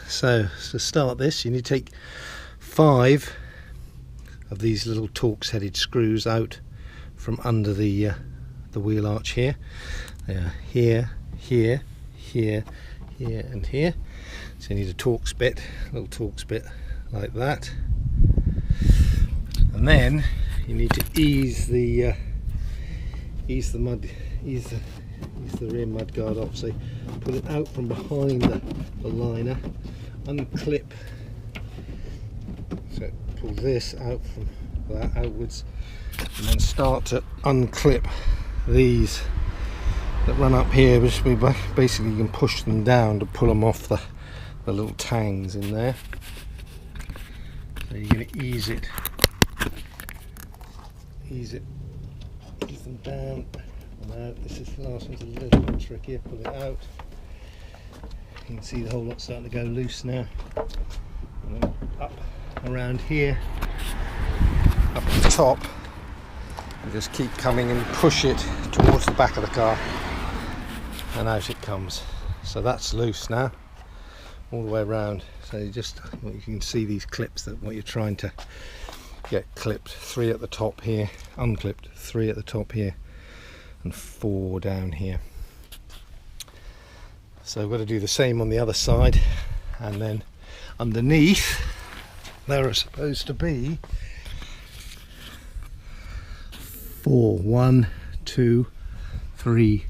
So to start this, you need to take 5 of these little Torx headed screws out from under the wheel arch here. They are here, here, here, here and here. So you need a Torx bit, a little Torx bit like that. And then you need to ease the rear mud guard off. So pull it out from behind the liner, unclip. So pull this out from that outwards, and then start to unclip these that run up here, which we basically you can push them down to pull them off the little tangs in there. So you're going to ease them down and out. This is the last one's a little bit trickier. Pull it out. You can see the whole lot starting to go loose now. And then up around here, up at the top, and just keep coming and push it towards the back of the car, and out it comes. So that's loose now, all the way around. So you can see these clips, that what you're trying to get clipped. 3 at the top here, unclipped, 3 at the top here, and 4 down here. So I've got to do the same on the other side, and then underneath there are supposed to be 4. 1, 2, 3,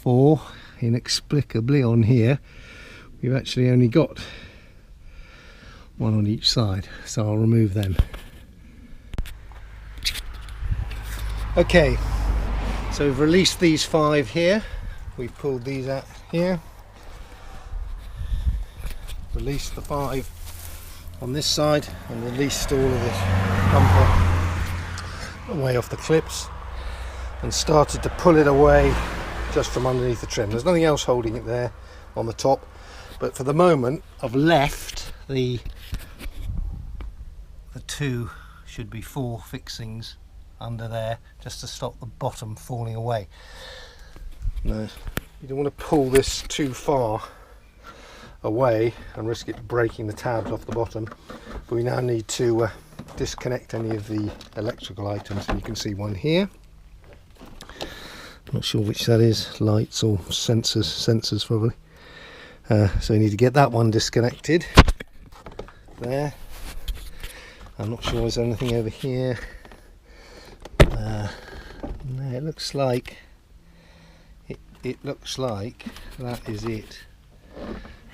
4. Inexplicably on here we've actually only got 1 on each side, so I'll remove them. Okay, so we've released these 5 here. We've pulled these out here, released the 5 on this side, and released all of this bumper away off the clips, and started to pull it away just from underneath the trim. There's nothing else holding it there on the top, but for the moment I've left the 2, should be 4 fixings under there, just to stop the bottom falling away. No, you don't want to pull this too far away and risk it breaking the tabs off the bottom. But we now need to disconnect any of the electrical items, and you can see one here. Not sure which that is, lights or sensors probably. So we need to get that one disconnected there. I'm not sure, is there anything over here? No, it looks like that is it.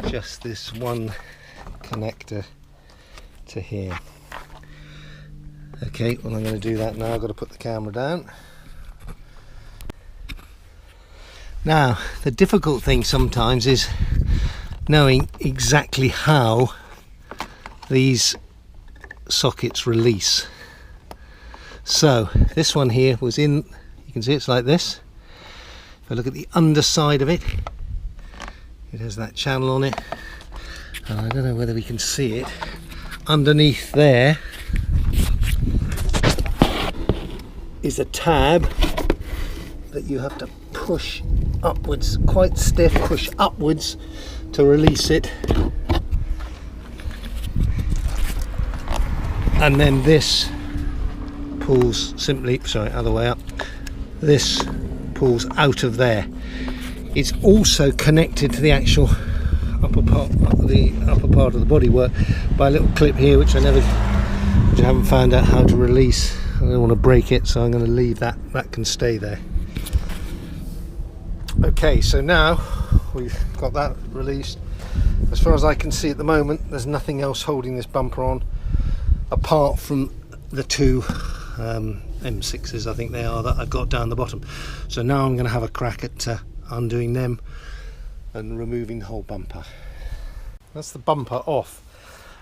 Just this one connector to here. Okay, well I'm going to do that now. I've got to put the camera down. Now, the difficult thing sometimes is knowing exactly how these sockets release. So this one here was in, you can see it's like this. If I look at the underside of it, it has that channel on it, and I don't know whether we can see it. Underneath there is a tab that you have to push upwards, quite stiff, push upwards to release it. And then this pulls simply, sorry, other way up, this pulls out of there. It's also connected to the actual upper part of the bodywork by a little clip here, which I haven't found out how to release. I don't want to break it, so I'm going to leave that. That can stay there. Okay, so now we've got that released. As far as I can see at the moment, there's nothing else holding this bumper on apart from the 2 M6s, I think they are, that I've got down the bottom. So now I'm going to have a crack at undoing them and removing the whole bumper. That's the bumper off.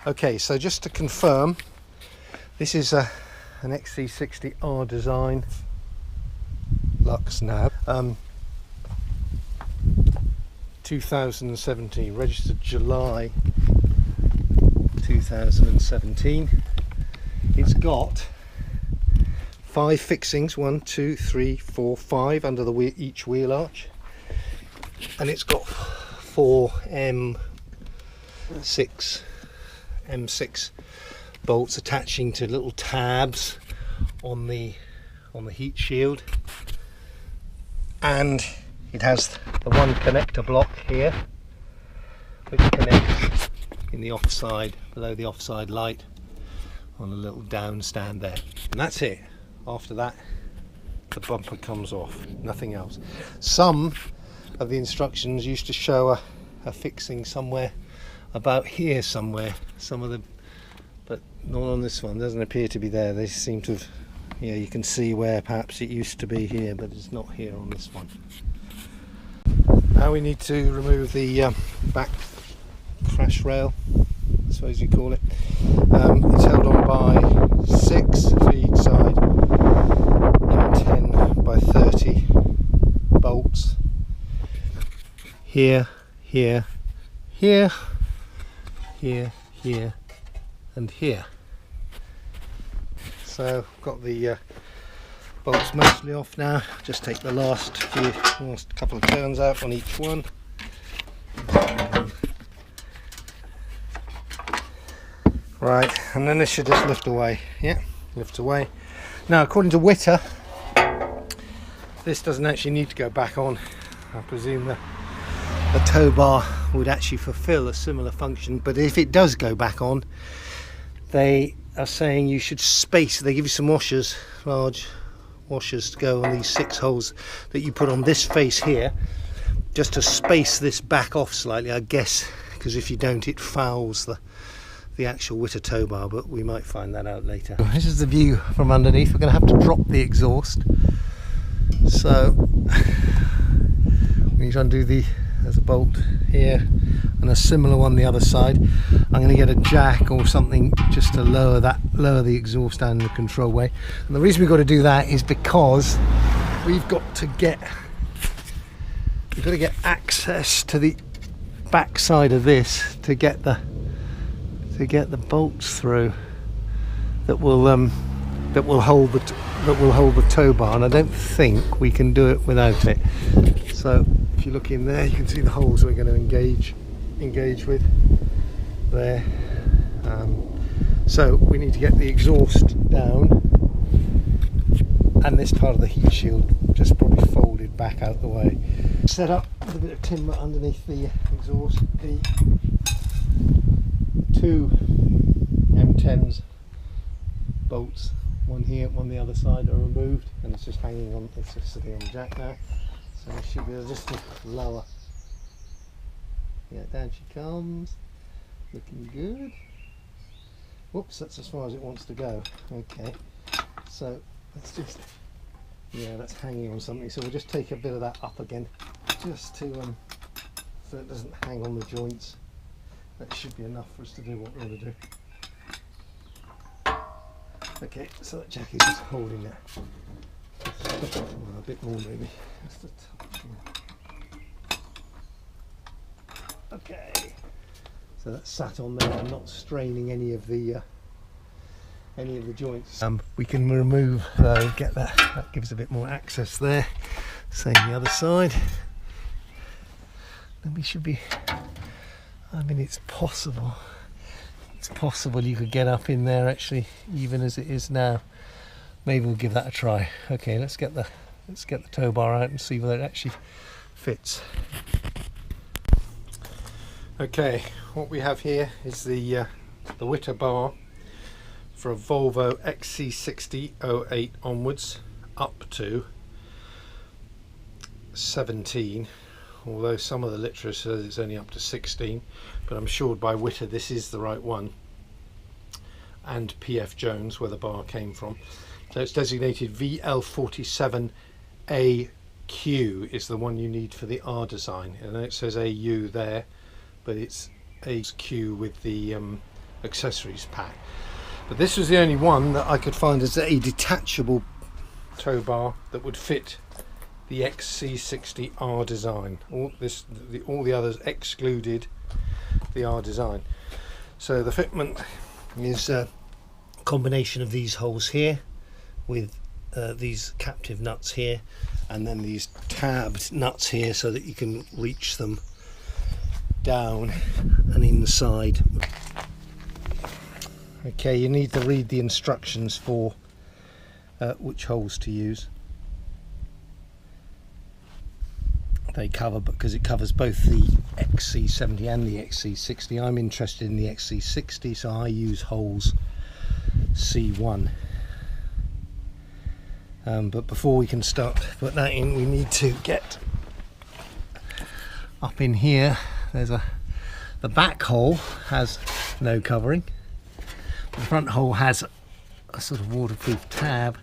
Okay, so just to confirm, this is an XC60R design Lux nav, 2017, registered July 2017. It's got 5 fixings, 1, 2, 3, 4, 5 under the each wheel arch, and it's got 4 M M6 bolts attaching to little tabs on the heat shield, and it has the one connector block here which connects in the offside, below the offside light, on a little down stand there, and that's it. After that the bumper comes off, nothing else. Some of the instructions used to show a fixing somewhere about here somewhere, some of the, but not on this one. Doesn't appear to be there. They seem to have, yeah, you can see where perhaps it used to be here, but it's not here on this one. Now we need to remove the back crash rail, I suppose you call it. It's held on by 6 for each side and 10 by 30 bolts. Here, here, here, here, here, and here. So I've got the bolts mostly off now. Just take the last couple of turns out on each one. Right, and then this should just lift away. Yeah, lift away. Now, according to Witter, this doesn't actually need to go back on. I presume the tow bar would actually fulfill a similar function, but if it does go back on, they are saying you should space. They give you some washers, large washers, to go on these 6 holes that you put on this face here, just to space this back off slightly, I guess, because if you don't, it fouls the actual Witter tow bar, but we might find that out later. This is the view from underneath. We're going to have to drop the exhaust, so we need to undo there's a bolt here and a similar one the other side. I'm going to get a jack or something just to lower the exhaust down in the control way, and the reason we've got to do that is because we've got to get access to the back side of this to get the bolts through that will hold the tow bar, and I don't think we can do it without it. So if you look in there, you can see the holes we're going to engage with there. So we need to get the exhaust down, and this part of the heat shield just probably folded back out the way. Set up with a bit of timber underneath the exhaust. The 2 M10s bolts, one here, one the other side, are removed, and it's just hanging on. It's just sitting on the jack now, so we should be able just to lower. Yeah, down she comes, looking good. Whoops, that's as far as it wants to go. Okay, so let's just, yeah, that's hanging on something, so we'll just take a bit of that up again, just to so it doesn't hang on the joints. That should be enough for us to do what we want to do. Okay, so that jack is just holding that. A bit more maybe. Just a touch more. Okay, so that's sat on there and not straining any of the joints. We can remove, get that. That gives a bit more access there. Same the other side. Then we should be. I mean, it's possible you could get up in there actually, even as it is now. Maybe we'll give that a try. Okay, let's get the tow bar out and see whether it actually fits. Okay, what we have here is the Witter bar for a Volvo XC60 08 onwards up to 17. Although some of the literature says it's only up to 16, but I'm assured by Witter this is the right one, and PF Jones, where the bar came from. So it's designated VL47AQ is the one you need for the R design. And it says AU there, but it's AQ with the accessories pack. But this was the only one that I could find as a detachable tow bar that would fit the XC60 R design. All the others excluded the R design. So the fitment is a combination of these holes here with these captive nuts here, and then these tabbed nuts here so that you can reach them down and inside. Okay, you need to read the instructions for which holes to use. They cover, because it covers both the XC70 and the XC60. I'm interested in the XC60, so I use holes C1. But before we can start to put that in, we need to get up in here. The back hole has no covering. The front hole has a sort of waterproof tab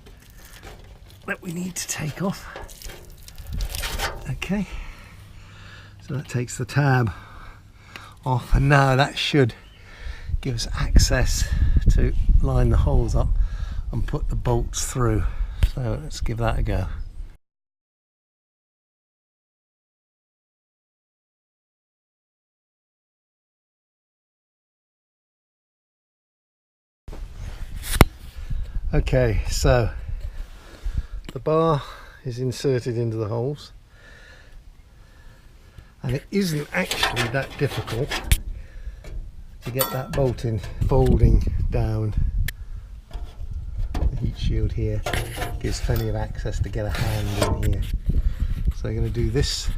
that we need to take off. Okay, so that takes the tab off, and now that should give us access to line the holes up and put the bolts through. So let's give that a go. Okay, so the bar is inserted into the holes, and it isn't actually that difficult to get that bolt in. Folding down the heat shield here gives plenty of access to get a hand in here. So I'm going to do this,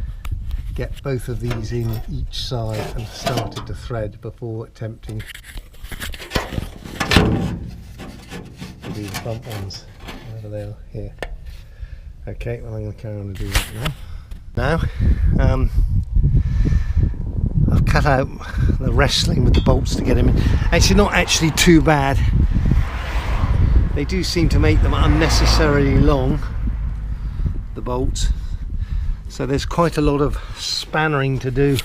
get both of these in each side and started to thread before attempting to do the front ones. Wherever they are, here. Okay, well I'm going to carry on and do that now. I've cut out the wrestling with the bolts to get them in. Actually, not actually too bad. They do seem to make them unnecessarily long, the bolts. So there's quite a lot of spannering to do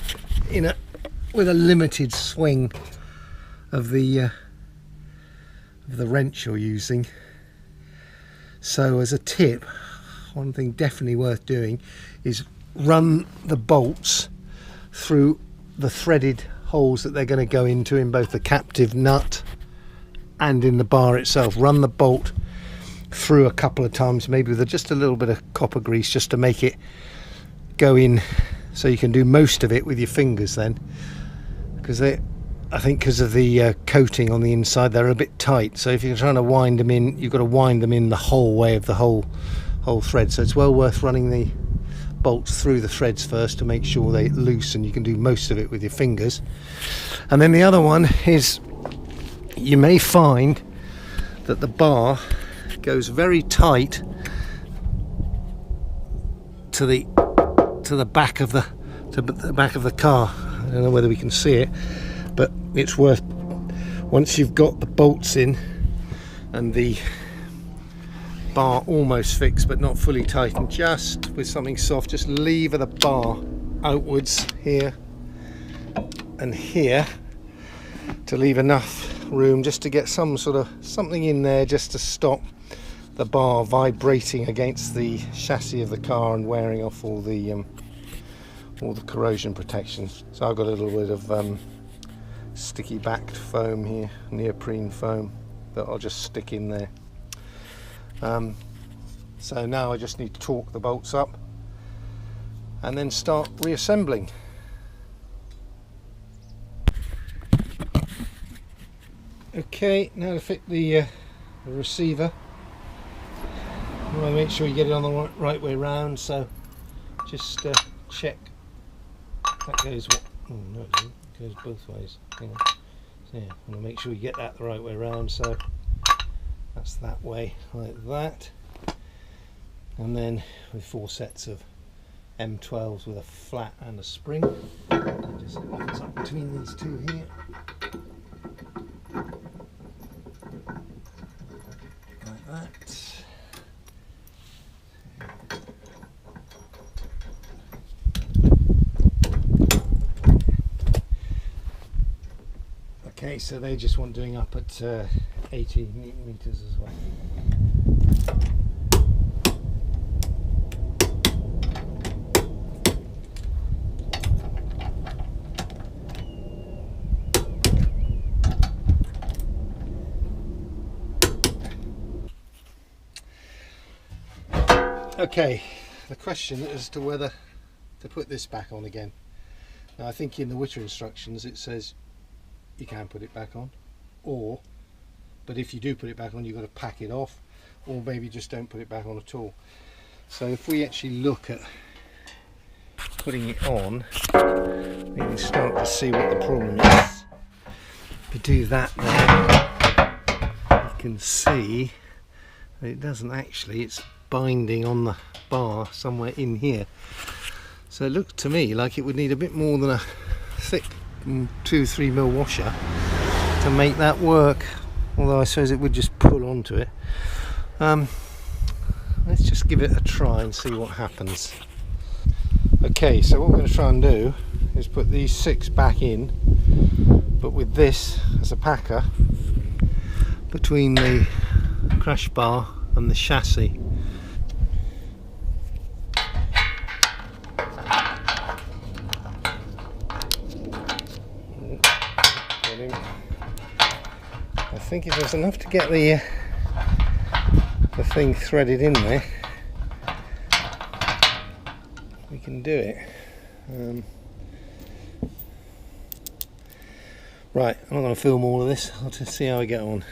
with a limited swing of the wrench you're using. So as a tip, one thing definitely worth doing is run the bolts through the threaded holes that they're going to go into in both the captive nut and in the bar itself. Run the bolt through a couple of times, maybe with just a little bit of copper grease, just to make it go in, so you can do most of it with your fingers then, because I think because of the coating on the inside, they're a bit tight. So if you're trying to wind them in, you've got to wind them in the whole way of the whole thread. So it's well worth running the bolts through the threads first to make sure they loose, and you can do most of it with your fingers. And then the other one is, you may find that the bar goes very tight to the back of the car. I don't know whether we can see it, but it's worth, once you've got the bolts in and the bar almost fixed but not fully tightened, just with something soft, just lever the bar outwards here and here to leave enough room just to get something in there, just to stop the bar vibrating against the chassis of the car and wearing off all the corrosion protection. So I've got a little bit of sticky backed foam here, neoprene foam, that I'll just stick in there. So now I just need to torque the bolts up and then start reassembling. Okay, now to fit the receiver. You want to make sure you get it on the right way round, so just check that goes. Oh no, it doesn't. It goes both ways. Hang on. So yeah, want to make sure you get that the right way round. So that's that way, like that. And then with 4 sets of M12s with a flat and a spring, just fits up between these two here. Like that. Okay, so they just want doing up at 80 Newton meters as well. Okay, the question as to whether to put this back on again. Now I think in the Witter instructions it says you can put it back on, but if you do put it back on, you've got to pack it off, or maybe just don't put it back on at all. So if we actually look at putting it on, we can start to see what the problem is. If you do that there, you can see that it doesn't actually, it's binding on the bar somewhere in here. So it looks to me like it would need a bit more than a thick 2-3 mil washer to make that work, although I suppose it would just pull onto it. Let's just give it a try and see what happens. Okay, so what we're going to try and do is put these 6 back in, but with this as a packer between the crash bar and the chassis. I think if there's enough to get the thing threaded in there, we can do it. Right, I'm not going to film all of this, I'll just see how I get on.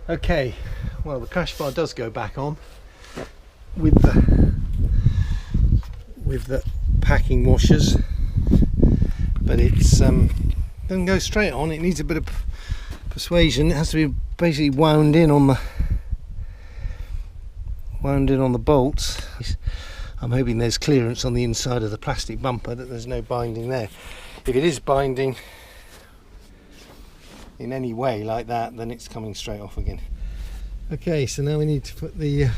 Okay, well the crash bar does go back on with the packing washers, but it's doesn't go straight on. It needs a bit of persuasion. It has to be basically wound in on the bolts. I'm hoping there's clearance on the inside of the plastic bumper, that there's no binding there. If it is binding in any way like that, then it's coming straight off again. Okay, so now we need to put the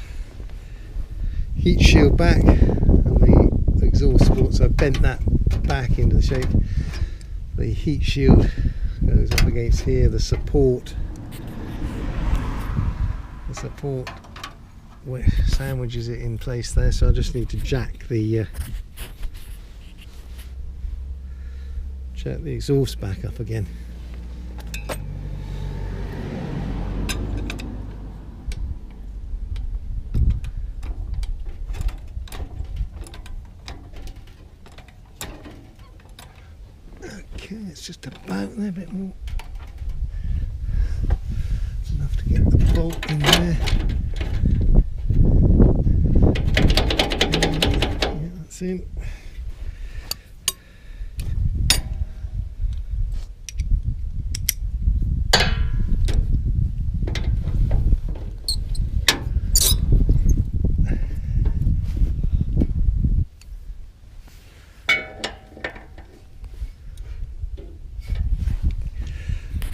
heat shield back and the exhaust support. So I've bent that back into the shape. The heat shield goes up against here, the support sandwiches it in place there, so I just need to jack the exhaust back up again. Okay, it's just about there, a bit more. Enough to get the bolt in there. Yeah, that's in.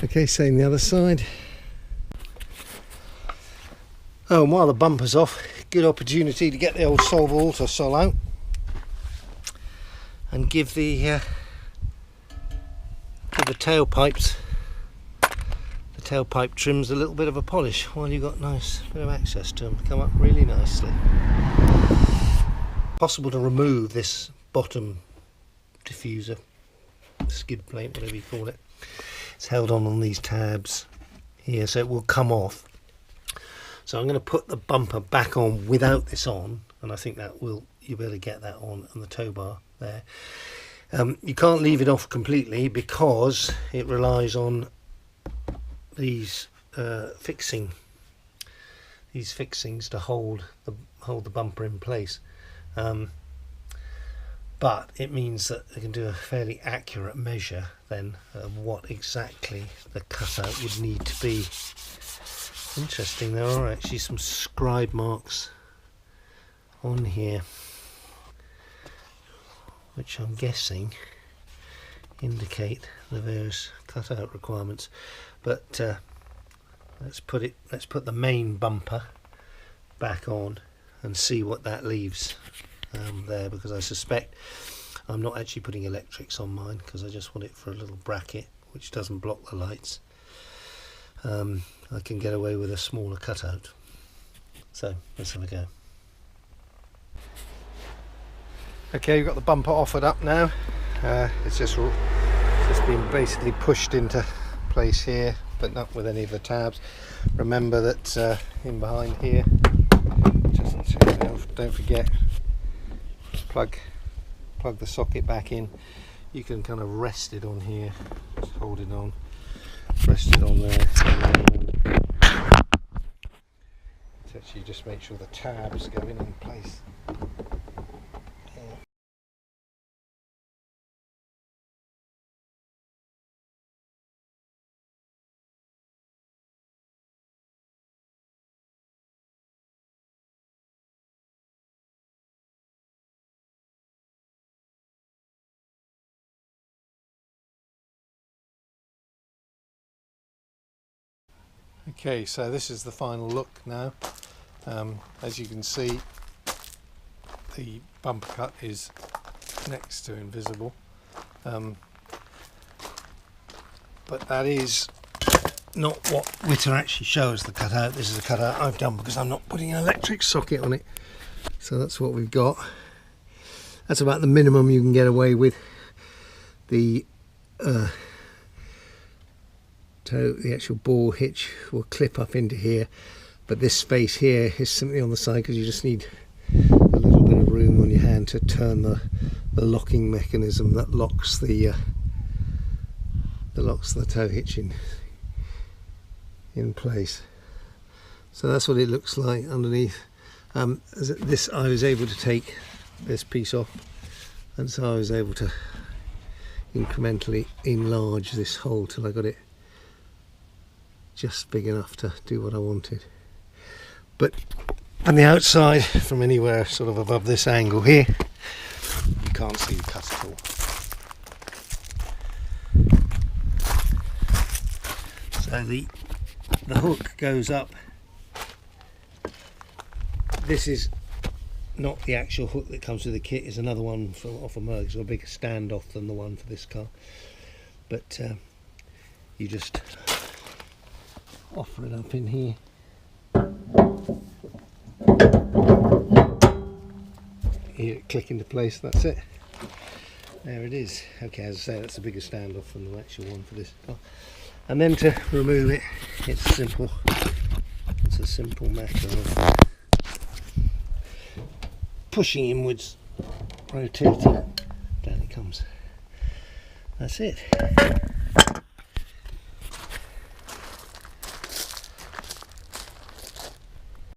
Okay, same the other side. Oh, and while the bumper's off, good opportunity to get the old Volvo Auto-Sol out and give the tailpipes, the tailpipe trims, a little bit of a polish while you've got nice bit of access to them. Come up really nicely. Possible to remove this bottom diffuser, skid plate, whatever you call it. It's held on these tabs here, so it will come off. So I'm going to put the bumper back on without this on, and I think that will, you'll be able to get that on the tow bar there. You can't leave it off completely because it relies on these fixings to hold the bumper in place. But it means that they can do a fairly accurate measure then of what exactly the cutout would need to be. Interesting, there are actually some scribe marks on here, which I'm guessing indicate the various cutout requirements. But let's put the main bumper back on and see what that leaves there, because I suspect I'm not actually putting electrics on mine because I just want it for a little bracket which doesn't block the lights. I can get away with a smaller cutout. So let's have a go. Okay, we've got the bumper offered up now. It's just been basically pushed into place here, but not with any of the tabs. Remember that in behind here, don't forget, plug plug the socket back in, you can kind of rest it on here, just hold it on, rest it on there, to actually just make sure the tabs go in place. Okay, so this is the final look now. As you can see, the bumper cut is next to invisible, but that is not what Witter actually shows the cutout. This is a cutout I've done because I'm not putting an electric socket on it. So that's what we've got. That's about the minimum you can get away with. The the actual ball hitch will clip up into here, but this space here is simply on the side because you just need a little bit of room on your hand to turn the locking mechanism that locks the tow hitch in place. So that's what it looks like underneath. This I was able to take this piece off, and so I was able to incrementally enlarge this hole till I got it just big enough to do what I wanted. But on the outside, from anywhere sort of above this angle here, you can't see the cut at all. So the hook goes up. This is not the actual hook that comes with the kit, it's another one from off a Merc. It's a bigger standoff than the one for this car, but you just offer it up in here. Hear it click into place, that's it. There it is. Okay, as I say, that's a bigger standoff than the actual one for this car. And then to remove it, it's simple. It's a simple matter of pushing inwards, rotating, down it comes. That's it.